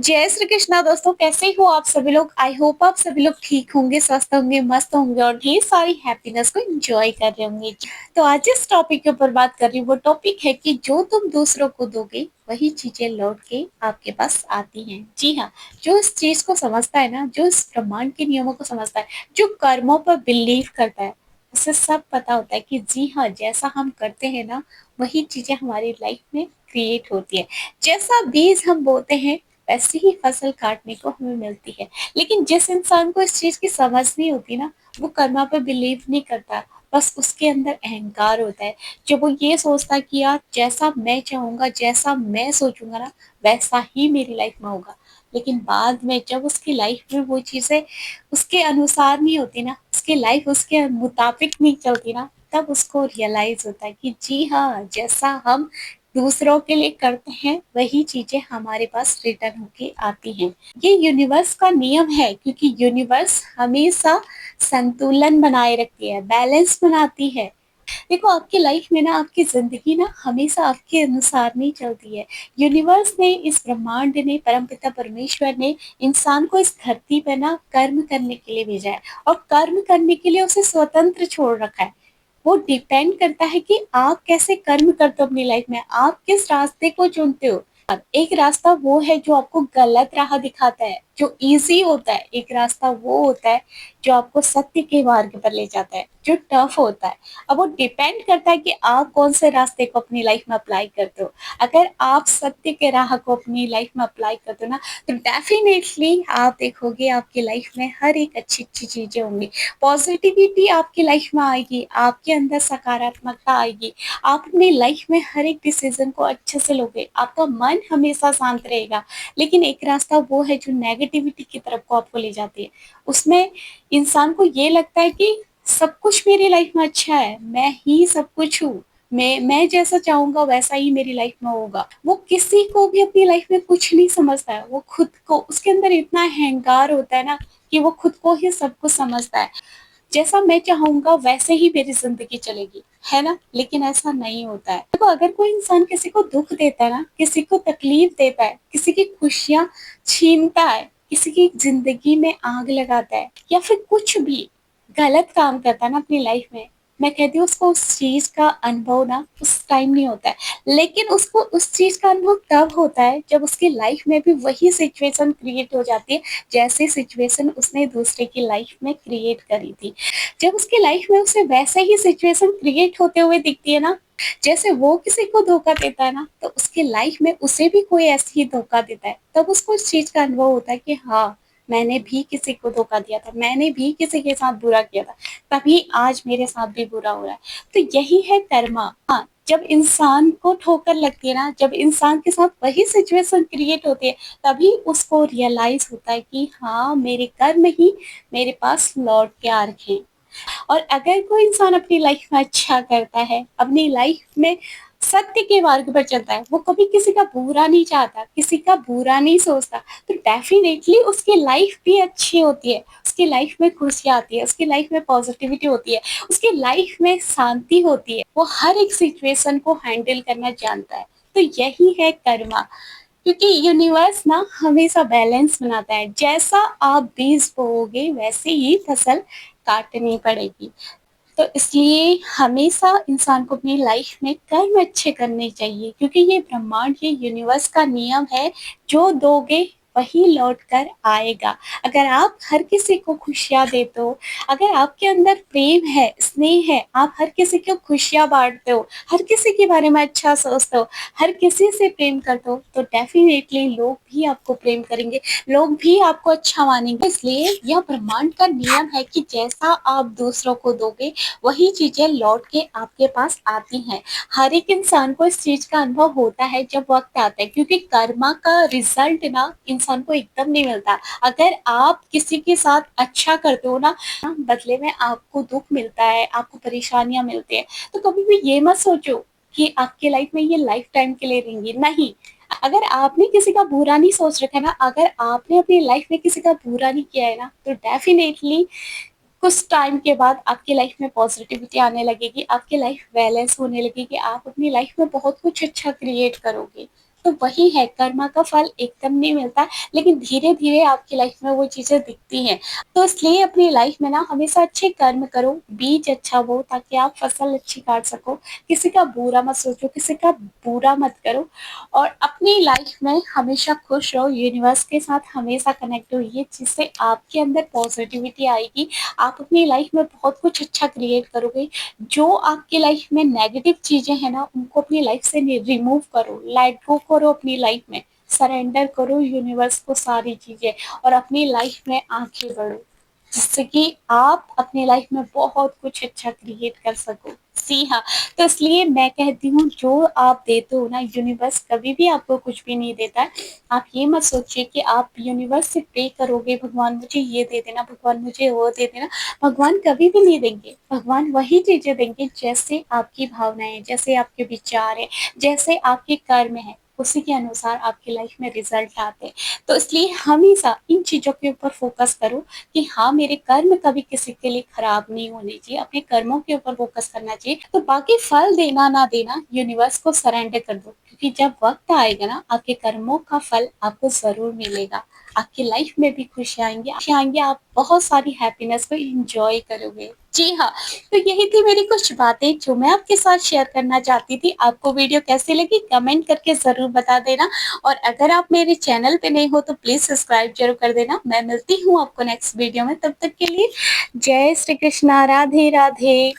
जय श्री कृष्णा दोस्तों, कैसे हो आप सभी लोग। आई होप आप सभी लोग ठीक होंगे, स्वस्थ होंगे, मस्त होंगे और ढेर सारी हैप्पीनेस को एंजॉय कर रहे होंगे। तो आज जिस टॉपिक के ऊपर बात कर रही हूँ वो टॉपिक है कि जो तुम दूसरों को दोगे वही चीजें लौट के आपके पास आती हैं। जी हाँ, जो इस चीज को समझता है ना, जो इस ब्रह्मांड के नियमों को समझता है, जो कर्मों पर बिलीव करता है, उसे सब पता होता है कि जी हाँ, जैसा हम करते हैं ना वही चीजें हमारी लाइफ में क्रिएट होती है। जैसा बीज हम बोते हैं वैसी ही फसल काटने को हमें मिलती है। लेकिन जिस इंसान को इस चीज की समझ नहीं होती ना, वो कर्मा पे बिलीव नहीं करता, बस उसके अंदर अहंकार होता है। जब वो ये सोचता है कि यार जैसा मैं चाहूंगा, जैसा मैं सोचूंगा ना वैसा ही मेरी लाइफ में होगा, लेकिन बाद में जब उसकी लाइफ में वो चीजें उसके अनुसार नहीं होती ना, उसकी लाइफ उसके मुताबिक नहीं चलती ना, तब उसको रियलाइज होता है कि जी हाँ, जैसा हम दूसरों के लिए करते हैं वही चीजें हमारे पास रिटर्न होके आती हैं। ये यूनिवर्स का नियम है, क्योंकि यूनिवर्स हमेशा संतुलन बनाए रखती है, बैलेंस बनाती है। देखो, आपकी लाइफ में ना, आपकी जिंदगी ना हमेशा आपके अनुसार नहीं चलती है। यूनिवर्स ने, इस ब्रह्मांड ने, परमपिता परमेश्वर ने इंसान को इस धरती पे ना कर्म करने के लिए भेजा है, और कर्म करने के लिए उसे स्वतंत्र छोड़ रखा है। वो डिपेंड करता है कि आप कैसे कर्म करते हो अपनी लाइफ में, आप किस रास्ते को चुनते हो। एक रास्ता वो है जो आपको गलत राह दिखाता है, जो इजी होता है। एक रास्ता वो होता है जो आपको सत्य के मार्ग पर ले जाता है, जो टफ होता है। अब वो डिपेंड करता है कि आप कौन से रास्ते को अपनी लाइफ में अप्लाई करते हो। अगर आप सत्य के राह को अपनी लाइफ में अप्लाई करते हो ना, तो डेफिनेटली आप देखोगे आपकी लाइफ में हर एक अच्छी अच्छी चीजें होंगी। पॉजिटिविटी आपकी लाइफ में आएगी, आपके अंदर सकारात्मकता आएगी, आप अपनी लाइफ में हर एक डिसीजन को अच्छे से लोगे, आपका मन हमेशा शांत रहेगा। लेकिन एक रास्ता वो है जो नेगेटिविटी की तरफ को आपको ले जाती है। उसमें इंसान को ये लगता है कि सब कुछ मेरी लाइफ में अच्छा है, मैं ही सब कुछ हूँ, मैं जैसा चाहूंगा वैसा ही मेरी लाइफ में होगा। वो किसी को भी अपनी लाइफ में कुछ नहीं समझता है, वो खुद को, उसके अंदर इतना अहंकार होता है ना कि वो खुद को ही सब कुछ समझता है। जैसा मैं चाहूंगा वैसे ही मेरी जिंदगी चलेगी, है ना। लेकिन ऐसा नहीं होता है। देखो, अगर कोई इंसान किसी को दुख देता है ना, किसी को तकलीफ देता है, किसी की खुशियां छीनता है, किसी की जिंदगी में आग लगाता है, या फिर कुछ भी गलत काम करता है ना अपनी लाइफ में, मैं कहती हूँ उसको उस चीज का अनुभव ना उस टाइम नहीं होता है। लेकिन उसको उस चीज का अनुभव तब होता है जब उसकी लाइफ में भी वही सिचुएशन क्रिएट हो जाती है, जैसे सिचुएशन उसने दूसरे की लाइफ में क्रिएट करी थी। जब उसकी लाइफ में उसे वैसे ही सिचुएशन क्रिएट होते हुए दिखती है ना, जैसे वो किसी को धोखा देता है ना, तो उसकी लाइफ में उसे भी कोई ऐसे ही धोखा देता है, तब उसको इस चीज का अनुभव होता है कि हाँ, मैंने भी किसी को धोखा दिया था, मैंने भी किसी के साथ बुरा किया था, तभी आज मेरे साथ भी बुरा हो रहा है। तो यही है कर्मा। हाँ, जब इंसान को ठोकर लगती है ना, जब इंसान के साथ वही सिचुएशन क्रिएट होती है, तभी उसको रियलाइज होता है कि हाँ, मेरे कर्म ही मेरे पास लौट के आ रखे हैं। और अगर कोई इंसान अपनी लाइफ में अच्छा करता है, अपनी लाइफ में सत्य के मार्ग पर चलता है, वो कभी किसी का बुरा नहीं चाहता, किसी का बुरा नहीं सोचता, तो डेफिनेटली उसकी लाइफ भी अच्छी होती है, उसकी लाइफ में खुशियाँ आती है, उसकी लाइफ में पॉजिटिविटी होती है, उसकी लाइफ में शांति होती है। वो हर एक सिचुएशन को हैंडल करना जानता है। तो यही है कर्मा। क्योंकि यूनिवर्स ना हमेशा बैलेंस बनाता है, जैसा आप बीज बोओगे वैसे ही फसल काटनी पड़ेगी। तो इसलिए हमेशा इंसान को अपनी लाइफ में कर्म अच्छे करने चाहिए, क्योंकि ये ब्रह्मांड, ये यूनिवर्स का नियम है, जो दोगे वही लौट कर आएगा। अगर आप हर किसी को खुशियाँ देते हो, अगर आपके अंदर प्रेम है, स्नेह है, आप हर किसी को खुशियाँ बांटते हो, हर किसी के बारे में अच्छा सोचते हो, हर किसी से प्रेम करते हो, तो डेफिनेटली लोग भी आपको प्रेम करेंगे, लोग भी आपको अच्छा मानेंगे। इसलिए यह ब्रह्मांड का नियम है कि जैसा आप दूसरों को दोगे वही चीजें लौट के आपके पास आती हैं। हर एक इंसान को इस चीज का अनुभव होता है जब वक्त आता है, क्योंकि कर्मा का रिजल्ट ना इंसान को एकदम नहीं मिलता। अगर आप किसी के साथ अच्छा करते हो ना, बदले में आपको दुख मिलता है, आपको परेशानियां मिलती है, तो कभी भी ये मत सोचो कि आपकी लाइफ में ये लाइफ टाइम के लिए रहेंगी। नहीं, अगर आपने किसी का बुरा नहीं सोच रखा है ना, अगर आपने अपनी लाइफ में किसी का बुरा नहीं किया है ना, तो डेफिनेटली कुछ टाइम के बाद आपकी लाइफ में पॉजिटिविटी आने लगेगी, आपकी लाइफ बैलेंस होने लगेगी, आप अपनी लाइफ में बहुत कुछ अच्छा क्रिएट करोगे। तो वही है, कर्मा का फल एकदम नहीं मिलता, लेकिन धीरे-धीरे आपकी लाइफ में वो चीज़ें दिखती हैं। तो इसलिए अपनी लाइफ में ना हमेशा अच्छे कर्म करो, बीज अच्छा बो ताकि आप फसल अच्छी काट सको। किसी का बुरा मत सोचो, किसी का बुरा मत करो और अपनी लाइफ में हमेशा खुश रहो, यूनिवर्स के साथ हमेशा कनेक्ट रहिए जिससे आपके अंदर पॉजिटिविटी आएगी। आप अपनी लाइफ में बहुत कुछ अच्छा क्रिएट करोगे। जो आपकी लाइफ में नेगेटिव चीज़ें हैं ना, उनको अपनी लाइफ से रिमूव करो, लेट गो करो अपनी लाइफ में, सरेंडर करो यूनिवर्स को सारी चीज़ें और अपनी लाइफ में आगे बढ़ो, जिससे कि आप अपनी लाइफ में बहुत कुछ अच्छा क्रिएट कर सको। जी हाँ, तो इसलिए मैं कहती हूँ जो आप देते हो ना, यूनिवर्स कभी भी आपको कुछ भी नहीं देता है। आप ये मत सोचिए कि आप यूनिवर्स से प्रे करोगे, भगवान मुझे ये दे देना, भगवान मुझे वो दे देना। भगवान कभी भी नहीं देंगे, भगवान वही चीज़ें देंगे जैसे आपकी भावनाएँ हैं, जैसे आपके विचार हैं, जैसे आपके कर्म हैं, उसी के अनुसार आपकी लाइफ में रिज़ल्ट आते हैं। तो इसलिए हमेशा इन चीज़ों के ऊपर फ़ोकस करो कि हाँ, मेरे कर्म कभी किसी के लिए खराब नहीं होने चाहिए, अपने कर्मों के ऊपर फ़ोकस करना चाहिए। तो बाकी फल देना ना देना यूनिवर्स को सरेंडर कर दो, क्योंकि जब वक़्त आएगा ना, आपके कर्मों का फल आपको ज़रूर मिलेगा। आपकी लाइफ में भी खुशियाँ आएँगी, आप बहुत सारी हैप्पीनेस को एन्जॉय करोगे। जी हाँ, तो यही थी मेरी कुछ बातें जो मैं आपके साथ शेयर करना चाहती थी। आपको वीडियो कैसी लगी कमेंट करके ज़रूर बता देना और अगर आप मेरे चैनल पे नए हो तो प्लीज़ सब्सक्राइब ज़रूर कर देना। मैं मिलती हूँ आपको नेक्स्ट वीडियो में, तब तक के लिए जय श्री कृष्णा, राधे राधे।